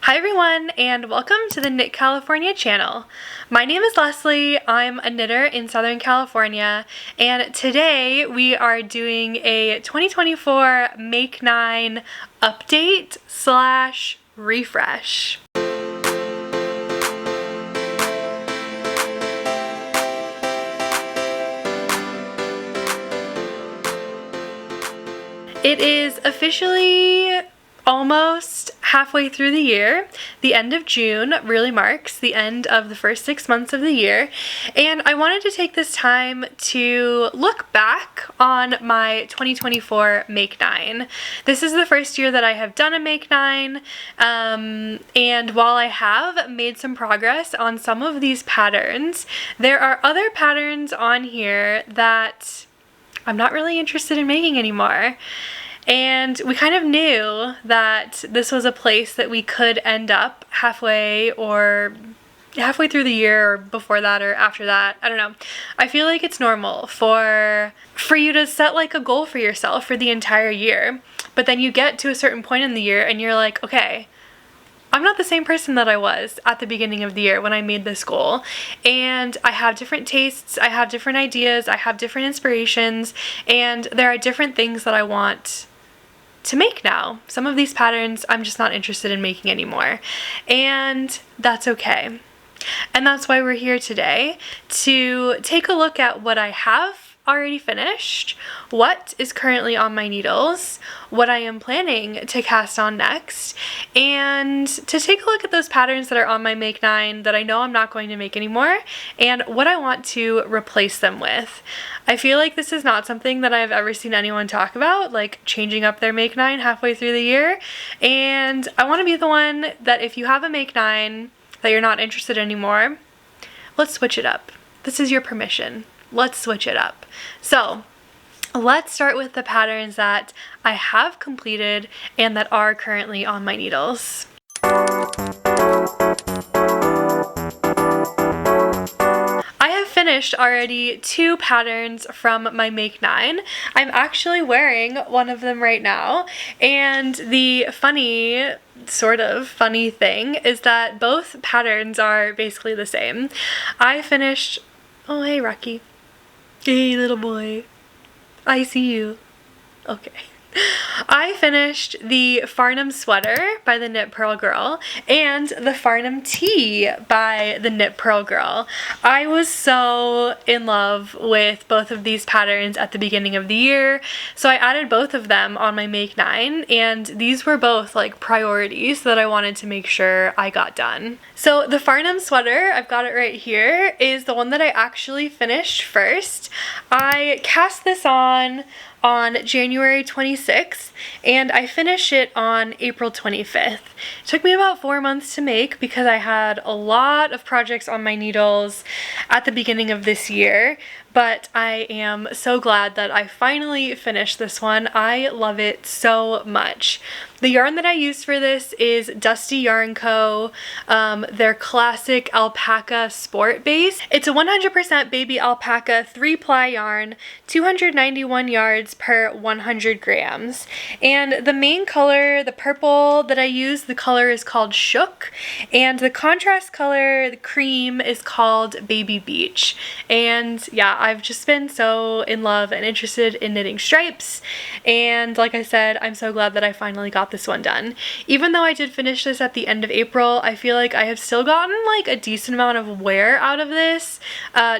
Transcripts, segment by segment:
Hi everyone, and welcome to the Knit California channel. My name is Leslie, I'm a knitter in Southern California, and today we are doing a 2024 Make 9 update / refresh. It is officially almost halfway through the year. The end of June really marks the end of the first 6 months of the year, and I wanted to take this time to look back on my 2024 Make 9. This is the first year that I have done a Make 9, and while I have made some progress on some of these patterns, there are other patterns on here that I'm not really interested in making anymore. And we kind of knew that this was a place that we could end up halfway through the year, or before that or after that. I don't know. I feel like it's normal for you to set like a goal for yourself for the entire year, but then you get to a certain point in the year and you're like, okay, I'm not the same person that I was at the beginning of the year when I made this goal, and I have different tastes, I have different ideas, I have different inspirations, and there are different things that I want to make now. Some of these patterns I'm just not interested in making anymore, and that's okay. And that's why we're here today, to take a look at what I have already finished, what is currently on my needles, what I am planning to cast on next, and to take a look at those patterns that are on my Make 9 that I know I'm not going to make anymore, and what I want to replace them with. I feel like this is not something that I've ever seen anyone talk about, like changing up their Make 9 halfway through the year, and I want to be the one that if you have a Make 9 that you're not interested anymore, let's switch it up. This is your permission. Let's switch it up. So let's start with the patterns that I have completed and that are currently on my needles. I have finished already 2 patterns from my Make 9. I'm actually wearing one of them right now, and the sort of funny thing is that both patterns are basically the same. I finished, oh hey Rocky. Hey little boy, I see you. Okay. I finished the Farnham Sweater by the Knit Purl Girl and the Farnham Tee by the Knit Purl Girl. I was so in love with both of these patterns at the beginning of the year, so I added both of them on my Make 9, and these were both like priorities that I wanted to make sure I got done. So the Farnham Sweater, I've got it right here, is the one that I actually finished first. I cast this on January 26th, and I finished it on April 25th. It took me about 4 months to make because I had a lot of projects on my needles at the beginning of this year, but I am so glad that I finally finished this one. I love it so much. The yarn that I used for this is Dusty Yarn Co., their classic alpaca sport base. It's a 100% baby alpaca 3-ply yarn, 291 yards per 100 grams. And the main color, the purple that I use, the color is called Shook, and the contrast color, the cream, is called Baby Beach. And yeah, I've just been so in love and interested in knitting stripes, and like I said, I'm so glad that I finally got this one done. Even though I did finish this at the end of April, I feel like I have still gotten like a decent amount of wear out of this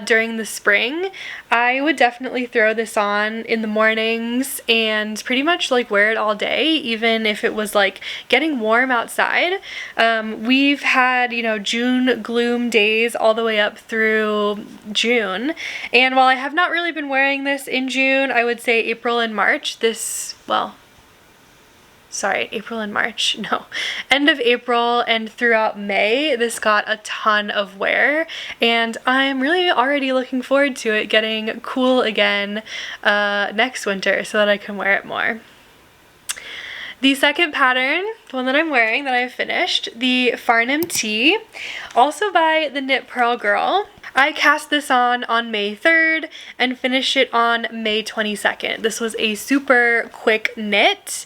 during the spring. I would definitely throw this on in the mornings and pretty much like wear it all day, even if it was like getting warm outside. We've had, June gloom days all the way up through June, and while I have not really been wearing this in June, I would say April and March, end of April and throughout May, this got a ton of wear, and I'm really already looking forward to it getting cool again next winter so that I can wear it more. The second pattern, the one that I'm wearing that I have finished, the Farnham Tee, also by the Knit Purl Girl. I cast this on May 3rd and finished it on May 22nd. This was a super quick knit.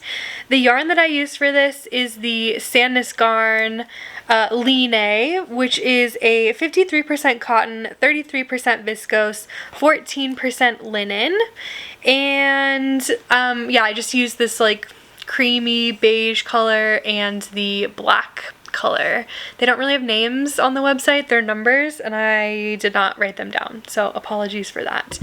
The yarn that I used for this is the Sandnes Garn Line, which is a 53% cotton, 33% viscose, 14% linen. And yeah, I just used this like creamy beige color and the black color. They don't really have names on the website, they're numbers, and I did not write them down, so apologies for that.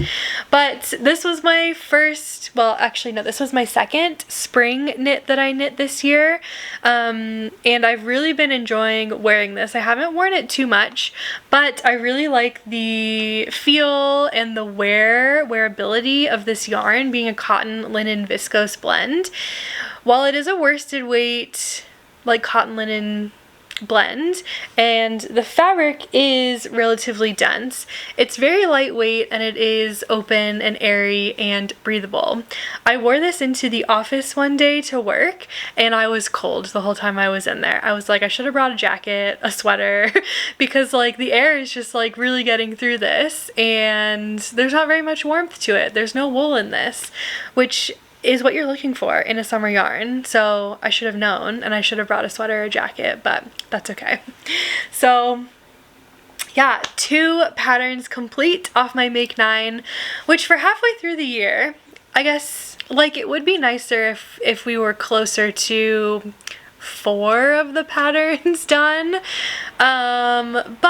But this was my first, well actually no, this was my second spring knit that I knit this year, and I've really been enjoying wearing this. I haven't worn it too much, but I really like the feel and the wearability of this yarn being a cotton linen viscose blend. While it is a worsted weight like cotton linen blend and the fabric is relatively dense, it's very lightweight and it is open and airy and breathable. I wore this into the office one day to work and I was cold the whole time I was in there. I was like, I should have brought a jacket, a sweater, because like the air is just like really getting through this and there's not very much warmth to it. There's no wool in this, which is what you're looking for in a summer yarn. So I should have known and I should have brought a sweater or a jacket, but that's okay. So yeah, 2 patterns complete off my Make 9, which for halfway through the year, I guess like it would be nicer if we were closer to 4 of the patterns done, but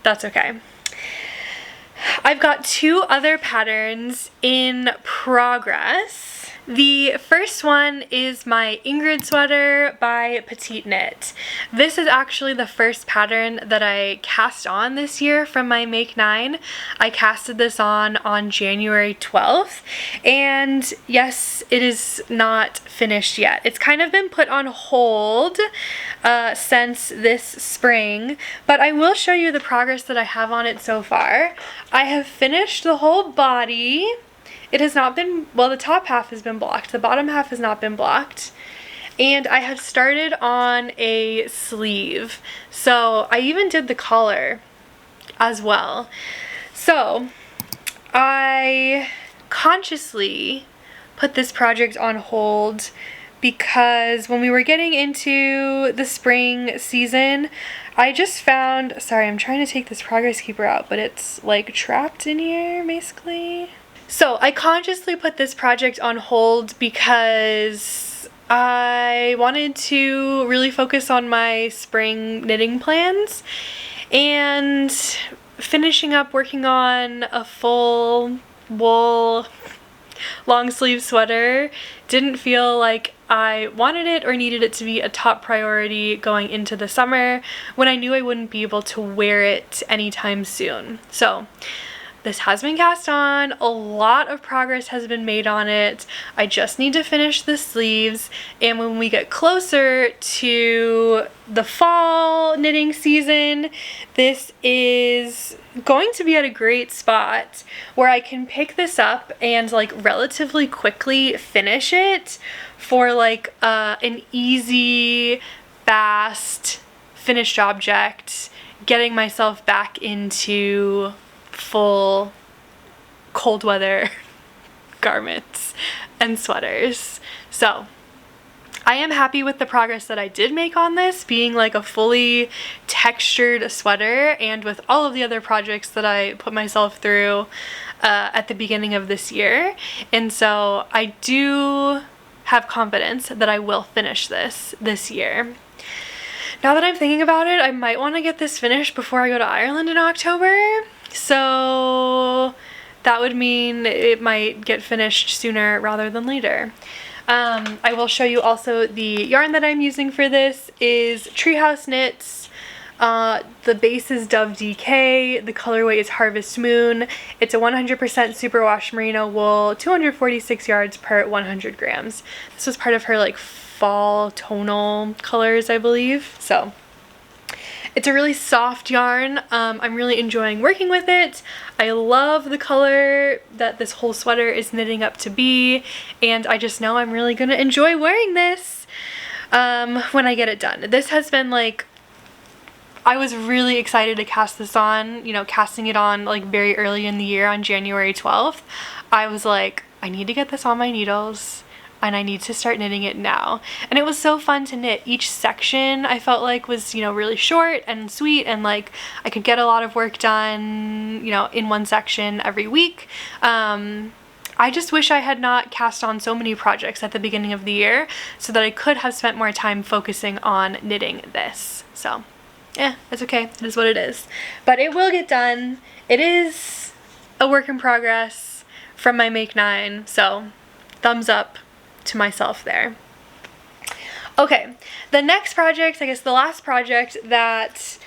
that's okay. I've got 2 other patterns in progress. The first one is my Ingrid Sweater by Petite Knit. This is actually the first pattern that I cast on this year from my Make 9. I casted this on January 12th, and yes, it is not finished yet. It's kind of been put on hold since this spring, but I will show you the progress that I have on it so far. I have finished the whole body. It has not been, well, the top half has been blocked. The bottom half has not been blocked. And I have started on a sleeve. So I even did the collar as well. So I consciously put this project on hold because when we were getting into the spring season, I just found, sorry, I'm trying to take this progress keeper out, but it's like trapped in here basically. So I consciously put this project on hold because I wanted to really focus on my spring knitting plans and finishing up working on a full wool long sleeve sweater didn't feel like I wanted it or needed it to be a top priority going into the summer when I knew I wouldn't be able to wear it anytime soon. So this has been cast on, a lot of progress has been made on it. I just need to finish the sleeves, and when we get closer to the fall knitting season, this is going to be at a great spot where I can pick this up and like relatively quickly finish it for like an easy, fast finished object, getting myself back into full cold weather garments and sweaters. So I am happy with the progress that I did make on this, being like a fully textured sweater, and with all of the other projects that I put myself through at the beginning of this year. And so I do have confidence that I will finish this year. Now that I'm thinking about it, I might want to get this finished before I go to Ireland in October. So that would mean it might get finished sooner rather than later. I will show you also the yarn that I'm using for this is Treehouse Knits. The base is Dove DK, the colorway is Harvest Moon. It's a 100% superwash merino wool, 246 yards per 100 grams. This was part of her like fall tonal colors, I believe. So it's a really soft yarn. I'm really enjoying working with it. I love the color that this whole sweater is knitting up to be, and I just know I'm really gonna enjoy wearing this when I get it done. This has been like I was really excited to cast this on, you know, casting it on like very early in the year on January 12th. I was like, I need to get this on my needles and I need to start knitting it now. And it was so fun to knit. Each section I felt like was, you know, really short and sweet, and like I could get a lot of work done, you know, in one section every week. I just wish I had not cast on so many projects at the beginning of the year so that I could have spent more time focusing on knitting this. So, yeah, it's okay. It is what it is. But it will get done. It is a work in progress from my Make 9, so thumbs up to myself there. Okay, the next project, I guess the last project that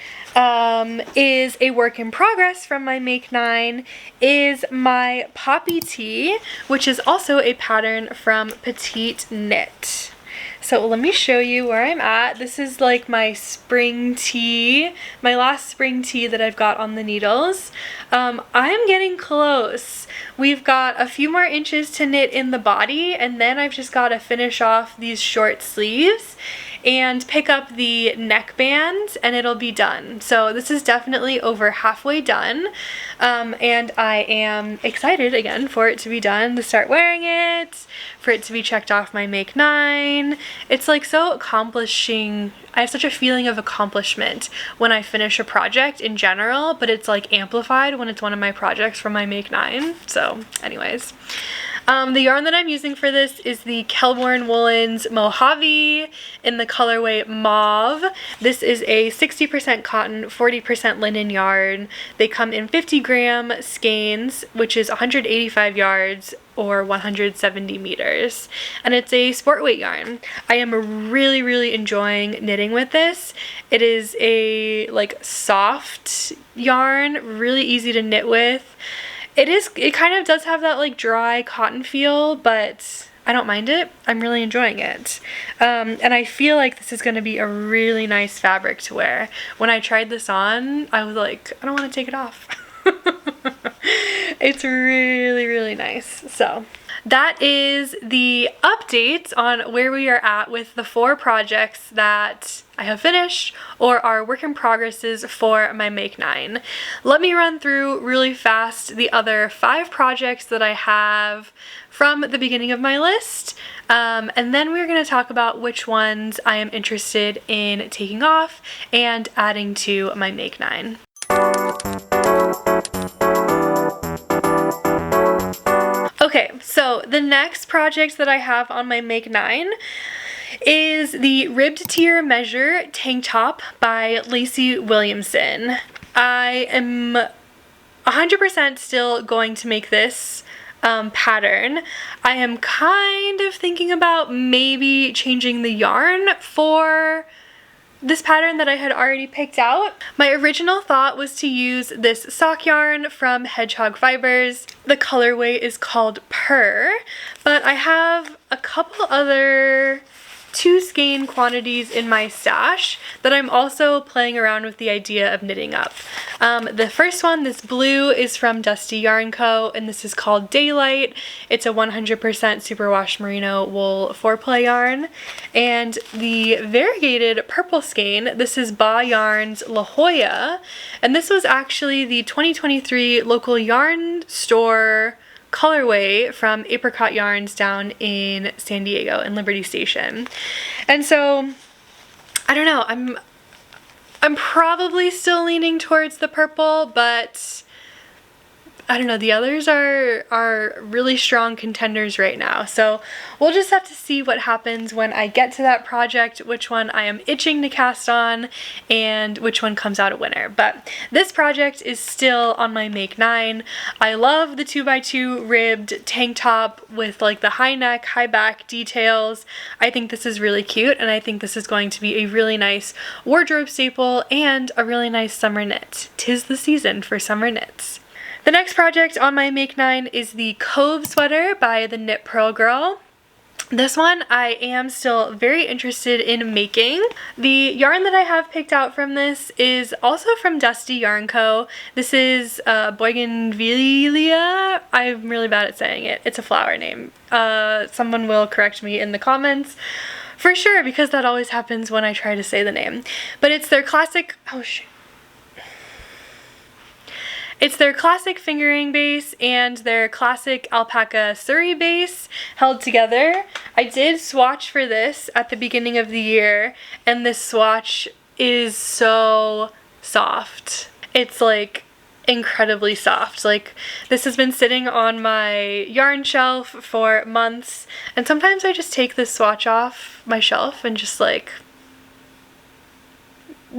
is a work in progress from my Make 9 is my Poppy Tee, which is also a pattern from Petite Knit. So let me show you where I'm at. This is like my spring tee, my last spring tee that I've got on the needles. I'm getting close. We've got a few more inches to knit in the body, and then I've just got to finish off these short sleeves and pick up the neckband and it'll be done. So this is definitely over halfway done, and I am excited again for it to be done, to start wearing it, for it to be checked off my Make 9. It's like so accomplishing. I have such a feeling of accomplishment when I finish a project in general, but it's like amplified when it's one of my projects from my Make 9. So anyways. The yarn that I'm using for this is the Kelborn Woolens Mojave in the colorway Mauve. This is a 60% cotton, 40% linen yarn. They come in 50-gram skeins, which is 185 yards or 170 meters. And it's a sport weight yarn. I am really enjoying knitting with this. It is a like soft yarn, really easy to knit with. It kind of does have that like dry cotton feel, but I don't mind it. I'm really enjoying it. And I feel like this is going to be a really nice fabric to wear. When I tried this on, I was like, I don't want to take it off. It's really nice. So that is the update on where we are at with the 4 projects that I have finished or are work in progresses for my Make 9. Let me run through really fast the other 5 projects that I have from the beginning of my list, and then we're going to talk about which ones I am interested in taking off and adding to my Make 9. Okay, so the next project that I have on my Make 9 is the Ribbed Tier Measure Tank Top by Lacey Williamson. I am 100% still going to make this pattern. I am kind of thinking about maybe changing the yarn for this pattern that I had already picked out. My original thought was to use this sock yarn from Hedgehog Fibers. The colorway is called Purr, but I have a couple other 2 skein quantities in my stash that I'm also playing around with the idea of knitting up. The first one, this blue, is from Dusty Yarn Co., and this is called Daylight. It's a 100% superwash merino wool 4-ply yarn. And the variegated purple skein, this is Ba Yarn's La Jolla, and this was actually the 2023 local yarn store colorway from Apricot Yarns down in San Diego in Liberty Station. And so I don't know, I'm probably still leaning towards the purple, but I don't know, the others are really strong contenders right now. So we'll just have to see what happens when I get to that project, which one I am itching to cast on, and which one comes out a winner. But this project is still on my Make 9. I love the 2x2 ribbed tank top with like the high neck, high back details. I think this is really cute, and I think this is going to be a really nice wardrobe staple and a really nice summer knit. 'Tis the season for summer knits. The next project on my Make 9 is the Cove Sweater by the Knit Pearl Girl. This one I am still very interested in making. The yarn that I have picked out from this is also from Dusty Yarn Co. This is Bougainvillea. I'm really bad at saying it. It's a flower name. Someone will correct me in the comments. For sure, because that always happens when I try to say the name. But it's their classic, oh shoot. It's their classic fingering base and their classic alpaca Surrey base held together. I did swatch for this at the beginning of the year, and this swatch is so soft. It's like incredibly soft. Like, this has been sitting on my yarn shelf for months, and sometimes I just take this swatch off my shelf and just like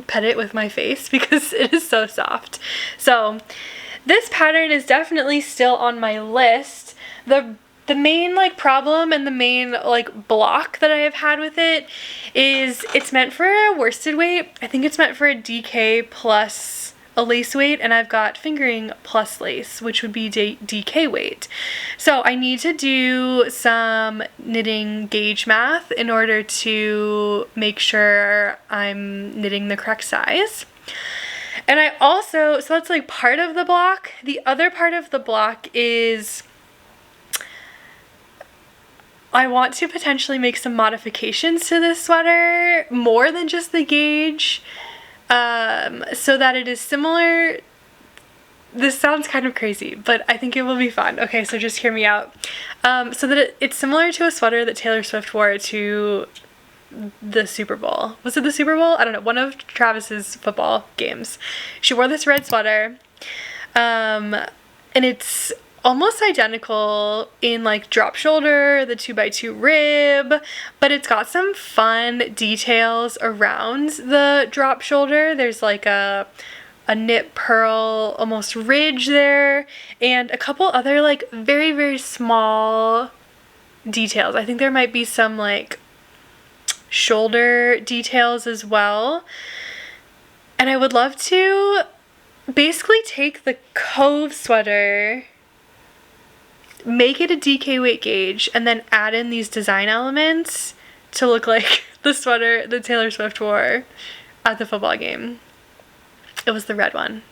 pet it with my face because it is so soft. So this pattern is definitely still on my list. The main like problem and the main like block that I have had with it is it's meant for a worsted weight. I think it's meant for a DK plus a lace weight, and I've got fingering plus lace, which would be DK weight. So I need to do some knitting gauge math in order to make sure I'm knitting the correct size. And I also, so that's like part of the block. The other part of the block is I want to potentially make some modifications to this sweater, more than just the gauge, so that it is similar. This sounds kind of crazy, but I think it will be fun. Okay, so just hear me out. So that it's similar to a sweater that Taylor Swift wore to the Super Bowl. Was it the Super Bowl? I don't know. One of Travis's football games. She wore this red sweater, and it's almost identical in like drop shoulder, the 2x2 rib, but it's got some fun details around the drop shoulder. There's like a knit purl almost ridge there, and a couple other like very, very small details. I think there might be some like shoulder details as well. And I would love to basically take the Cove Sweater, make it a DK weight gauge, and then add in these design elements to look like the sweater that Taylor Swift wore at the football game. It was the red one.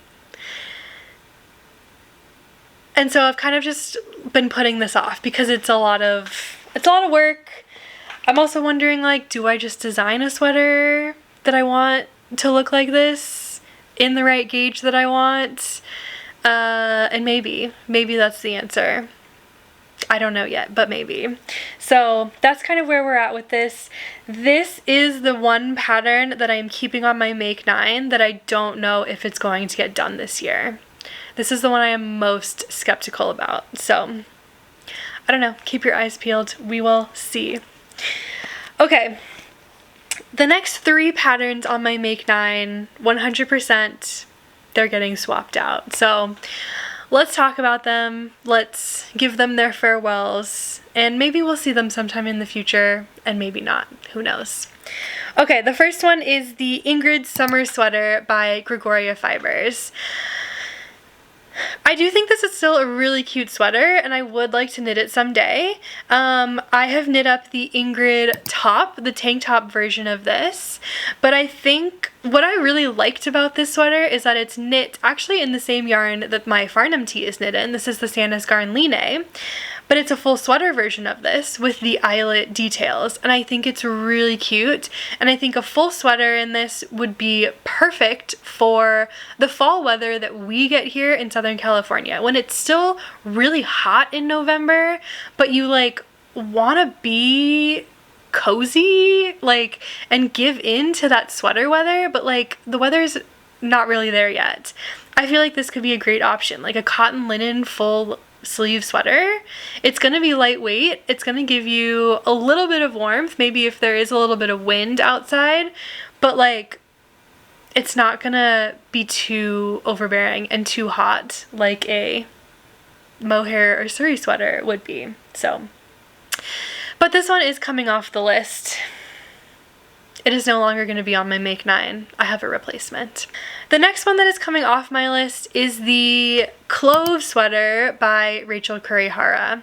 And so I've kind of just been putting this off because it's a lot of work. I'm also wondering, like, do I just design a sweater that I want to look like this in the right gauge that I want? And maybe that's the answer. I don't know yet, but maybe. So that's kind of where we're at with this. This is the one pattern that I'm keeping on my Make 9 that I don't know if it's going to get done this year. This is the one I am most skeptical about. So I don't know. Keep your eyes peeled. We will see. Okay. The next 3 patterns on my Make 9, 100%, they're getting swapped out. So let's talk about them. Let's give them their farewells, and maybe we'll see them sometime in the future, and maybe not. Who knows? Okay, the first one is the Ingrid Summer Sweater by Gregoria Fibers. I do think this is still a really cute sweater, and I would like to knit it someday. I have knit up the Ingrid top, the tank top version of this, but I think what I really liked about this sweater is that it's knit actually in the same yarn that my Farnham Tee is knit in. This is the Sandnes Garn Line, but it's a full sweater version of this with the eyelet details, and I think it's really cute, and I think a full sweater in this would be perfect for the fall weather that we get here in Southern California, when it's still really hot in November, but you like want to be cozy, like, and give in to that sweater weather, but like the weather's not really there yet. I feel like this could be a great option, like a cotton linen full sleeve sweater. It's going to be lightweight. It's going to give you a little bit of warmth, maybe if there is a little bit of wind outside, but like it's not going to be too overbearing and too hot like a mohair or Surrey sweater would be. So, but this one is coming off the list. It is no longer going to be on my Make 9. I have a replacement. The next one that is coming off my list is the Clove Sweater by Rachel Kurihara.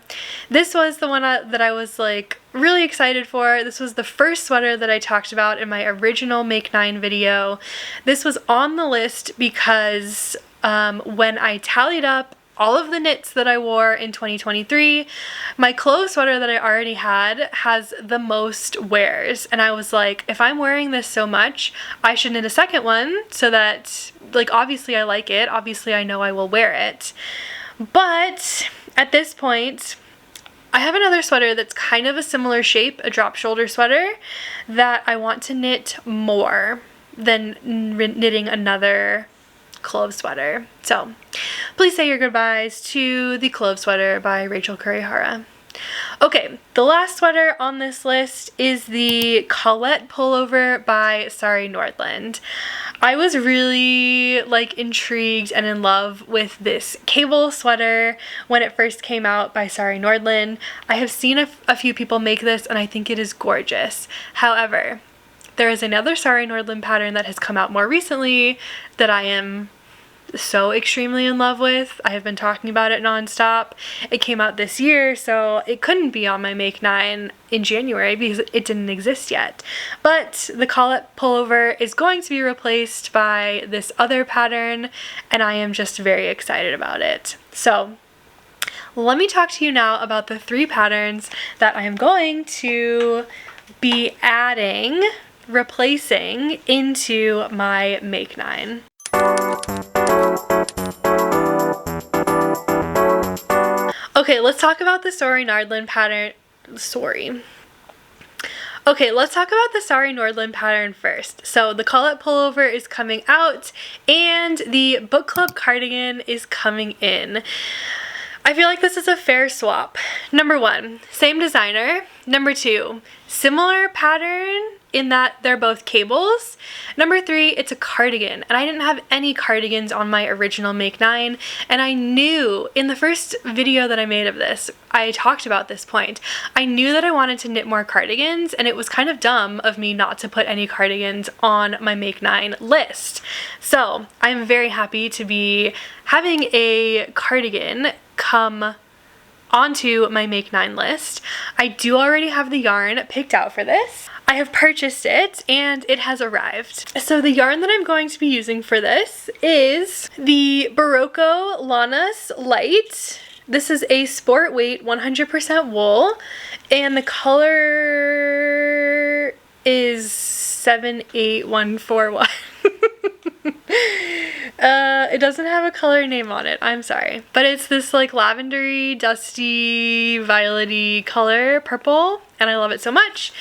This was the one that I was like really excited for. This was the first sweater that I talked about in my original Make 9 video. This was on the list because when I tallied up all of the knits that I wore in 2023. My Clove Sweater that I already had has the most wears, and I was like, if I'm wearing this so much, I should knit a second one so that, like, obviously I like it, obviously I know I will wear it. But at this point, I have another sweater that's kind of a similar shape, a drop shoulder sweater, that I want to knit more than knitting another Clove Sweater. So please say your goodbyes to the Clove Sweater by Rachel Kurihara. Okay, the last sweater on this list is the Colette Pullover by Sari Nordland. I was really like intrigued and in love with this cable sweater when it first came out by Sari Nordland. I have seen a few people make this and I think it is gorgeous. However, there is another Sari Nordland pattern that has come out more recently that I am so extremely in love with. I have been talking about it nonstop. It came out this year, so it couldn't be on my Make 9 in January because it didn't exist yet. But the Colette Pullover is going to be replaced by this other pattern, and I am just very excited about it. So let me talk to you now about the 3 patterns that I am going to be replacing into my Make 9. Okay, let's talk about the Sari Nordland pattern. Okay, let's talk about the Sari Nordland pattern first. So the Colette Pullover is coming out and the book club cardigan is coming in. I feel like this is a fair swap. Number 1, same designer. Number 2, similar pattern in that they're both cables. Number 3, it's a cardigan, and I didn't have any cardigans on my original Make 9, and I knew in the first video that I made of this, I talked about this point. I knew that I wanted to knit more cardigans, and it was kind of dumb of me not to put any cardigans on my Make 9 list. So I'm very happy to be having a cardigan come onto my Make 9 list. I do already have the yarn picked out for this. I have purchased it and it has arrived. So the yarn that I'm going to be using for this is the Barocco Lanas Light. This is a sport weight 100% wool, and the color is 78141. It doesn't have a color name on it, I'm sorry. But it's this like lavendery, dusty, violet-y color, purple, and I love it so much.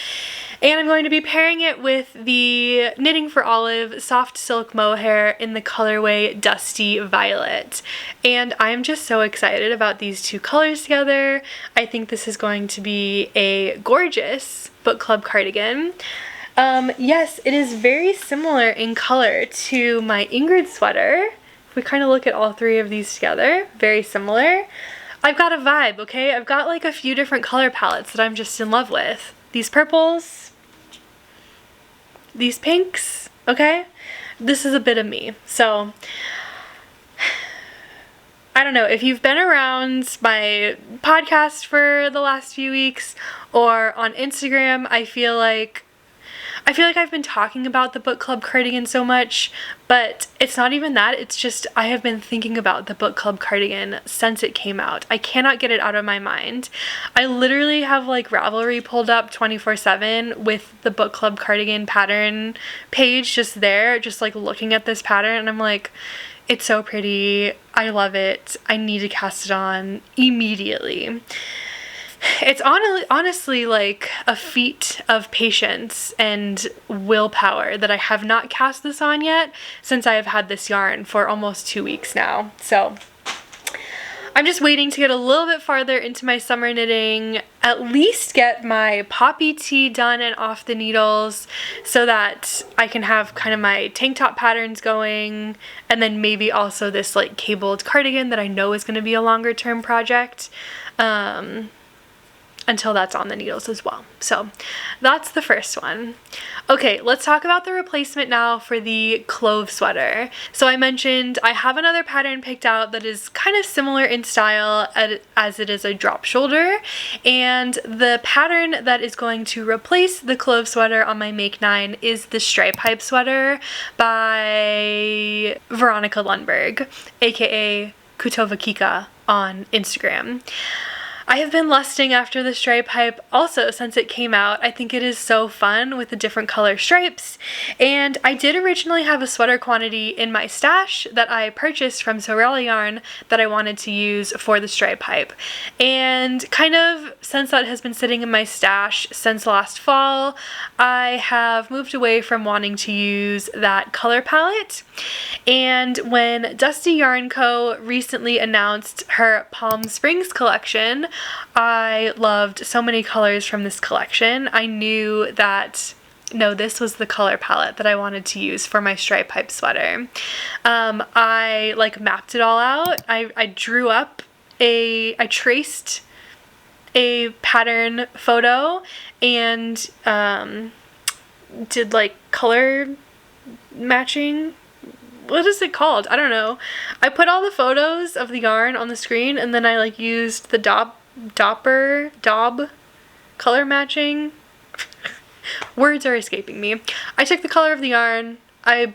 And I'm going to be pairing it with the Knitting for Olive Soft Silk Mohair in the colorway Dusty Violet. And I'm just so excited about these 2 colors together. I think this is going to be a gorgeous book club cardigan. Yes, it is very similar in color to my Ingrid Sweater. If we kind of look at all 3 of these together, very similar. I've got a vibe, okay? I've got like a few different color palettes that I'm just in love with. These purples, these pinks, okay? This is a bit of me. So I don't know, if you've been around my podcast for the last few weeks or on Instagram, I feel like I've been talking about the book club cardigan so much, but it's not even that. It's just I have been thinking about the book club cardigan since it came out. I cannot get it out of my mind. I literally have like Ravelry pulled up 24/7 with the book club cardigan pattern page just there, just like looking at this pattern, and I'm like, it's so pretty. I love it. I need to cast it on immediately. It's honestly like a feat of patience and willpower that I have not cast this on yet since I have had this yarn for almost 2 weeks now. So I'm just waiting to get a little bit farther into my summer knitting, at least get my poppy tee done and off the needles so that I can have kind of my tank top patterns going, and then maybe also this like cabled cardigan that I know is going to be a longer term project. Until that's on the needles as well. So that's the first one. Okay, let's talk about the replacement now for the Clove Sweater. So I mentioned I have another pattern picked out that is kind of similar in style as it is a drop shoulder, and the pattern that is going to replace the Clove Sweater on my Make 9 is the Stripe Hype Sweater by Veronica Lundberg, aka Kutovakika on Instagram. I have been lusting after the stripe hype also since it came out. I think it is so fun with the different color stripes, and I did originally have a sweater quantity in my stash that I purchased from Sorella Yarn that I wanted to use for the stripe hype, and kind of since that has been sitting in my stash since last fall, I have moved away from wanting to use that color palette. And when Dusty Yarn Co. recently announced her Palm Springs collection, I loved so many colors from this collection. I knew that, no, this was the color palette that I wanted to use for my stripe hype sweater. I like mapped it all out. I drew up I traced a pattern photo and did like color matching. What is it called? I don't know. I put all the photos of the yarn on the screen, and then I like used the daub color matching. Words are escaping me. I took the color of the yarn, I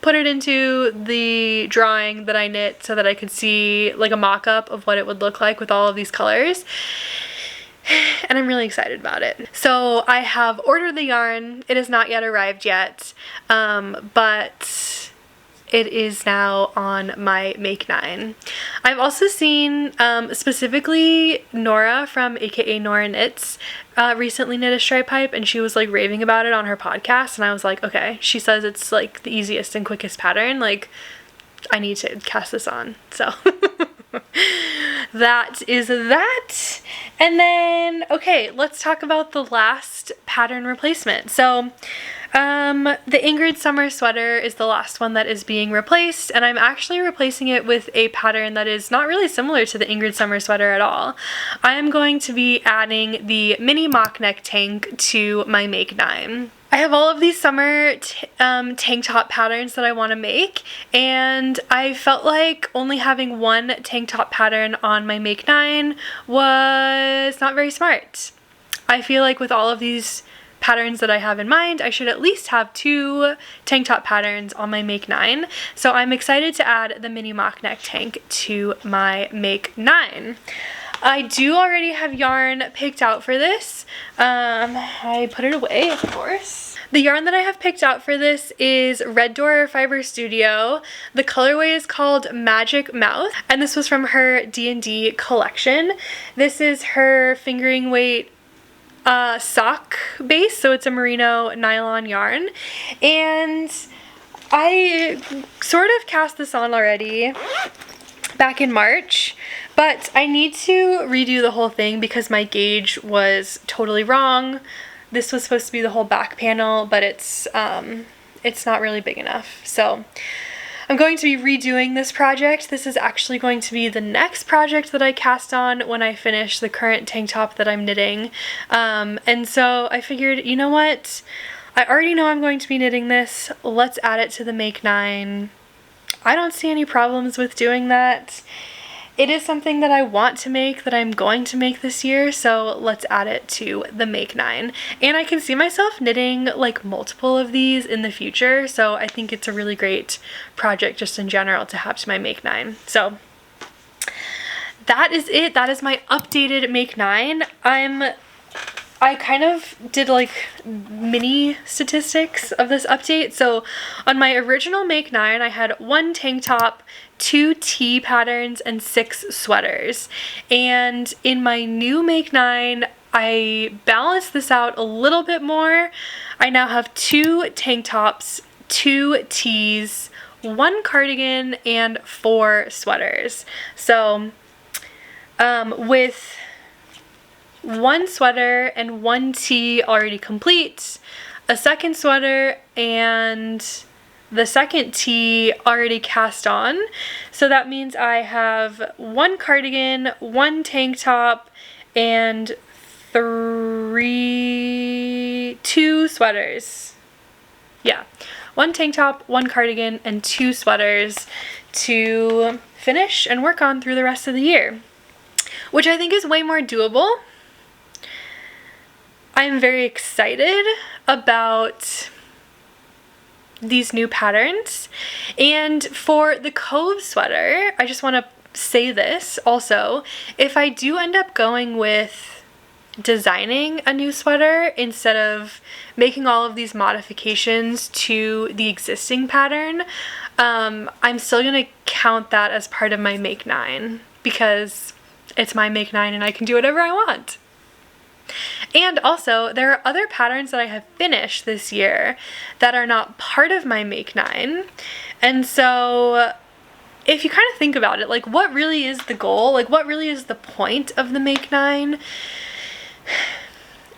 put it into the drawing that I knit so that I could see like a mock-up of what it would look like with all of these colors. And I'm really excited about it. So I have ordered the yarn. It has not yet arrived yet, but it is now on my Make 9. I've also seen specifically Nora from aka Nora Knits recently knit a stripe hype, and she was like raving about it on her podcast, and I was like, okay, she says it's like the easiest and quickest pattern, like I need to cast this on. So that is that. And then, okay, let's talk about the last pattern replacement. So the Ingrid Summer Sweater is the last one that is being replaced, and I'm actually replacing it with a pattern that is not really similar to the Ingrid Summer Sweater at all. I am going to be adding the mini mock neck tank to my Make 9. I have all of these summer tank top patterns that I want to make, and I felt like only having one tank top pattern on my Make 9 was not very smart. I feel like with all of these patterns that I have in mind, I should at least have 2 tank top patterns on my Make 9. So I'm excited to add the mini mock neck tank to my Make 9. I do already have yarn picked out for this. I put it away, of course. The yarn that I have picked out for this is Red Door Fiber Studio. The colorway is called Magic Mouth, and this was from her D&D collection. This is her fingering weight sock base, so it's a merino nylon yarn, and I sort of cast this on already back in March, but I need to redo the whole thing because my gauge was totally wrong. This was supposed to be the whole back panel, but it's not really big enough, so I'm going to be redoing this project. This is actually going to be the next project that I cast on when I finish the current tank top that I'm knitting. And so I figured, you know what? I already know I'm going to be knitting this. Let's add it to the Make 9. I don't see any problems with doing that. It is something that I want to make, that I'm going to make this year, so let's add it to the Make 9. And I can see myself knitting like multiple of these in the future, so I think it's a really great project just in general to have to my Make 9. So that is it. That is my updated Make 9. I kind of did like mini statistics of this update. So on my original Make 9, I had 1 tank top, 2 tee patterns, and 6 sweaters. And in my new Make 9, I balanced this out a little bit more. I now have 2 tank tops, 2 tees, 1 cardigan, and 4 sweaters. So with 1 sweater and 1 tee already complete, a second sweater and the second tee already cast on. So that means I have 1 cardigan, 1 tank top, and 2 sweaters. Yeah, 1 tank top, 1 cardigan, and 2 sweaters to finish and work on through the rest of the year, which I think is way more doable. I'm very excited about these new patterns. And for the Cove Sweater, I just want to say this also, if I do end up going with designing a new sweater instead of making all of these modifications to the existing pattern, I'm still gonna count that as part of my Make 9 because it's my Make 9 and I can do whatever I want. And also, there are other patterns that I have finished this year that are not part of my Make 9. And so if you kind of think about it, like what really is the goal? Like what really is the point of the Make 9?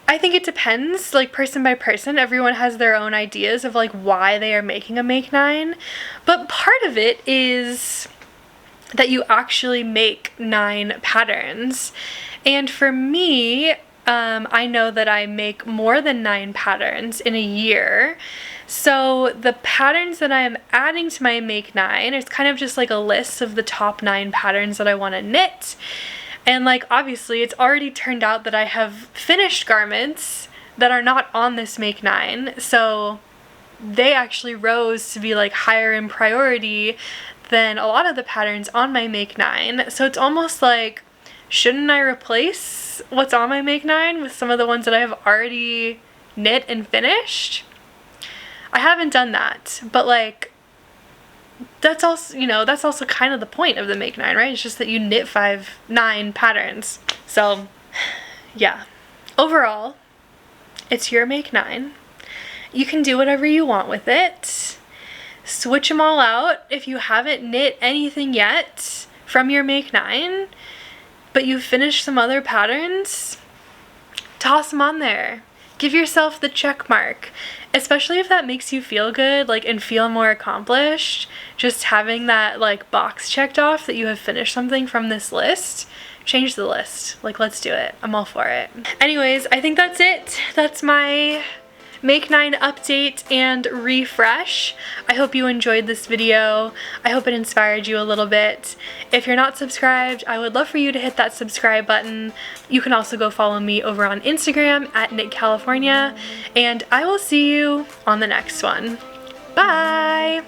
I think it depends, like person by person. Everyone has their own ideas of like why they are making a Make 9. But part of it is that you actually make 9 patterns. And for me, I know that I make more than 9 patterns in a year. So the patterns that I am adding to my Make 9 is kind of just like a list of the top 9 patterns that I want to knit. And like obviously it's already turned out that I have finished garments that are not on this Make 9. So they actually rose to be like higher in priority than a lot of the patterns on my Make 9. So it's almost like, shouldn't I replace what's on my Make 9 with some of the ones that I have already knit and finished? I haven't done that, but like that's also, you know, that's also kind of the point of the Make 9, right? It's just that you knit 9 patterns. So yeah, overall, it's your Make 9. You can do whatever you want with it. Switch them all out if you haven't knit anything yet from your Make 9, but you've finished some other patterns. Toss them on there. Give yourself the check mark, especially if that makes you feel good, like, and feel more accomplished. Just having that like box checked off that you have finished something from this list. Change the list. Like, let's do it. I'm all for it. Anyways, I think that's it. That's my Make 9 update and refresh. I hope you enjoyed this video. I hope it inspired you a little bit. If you're not subscribed, I would love for you to hit that subscribe button. You can also go follow me over on Instagram at @KnitCalifornia, and I will see you on the next one. Bye!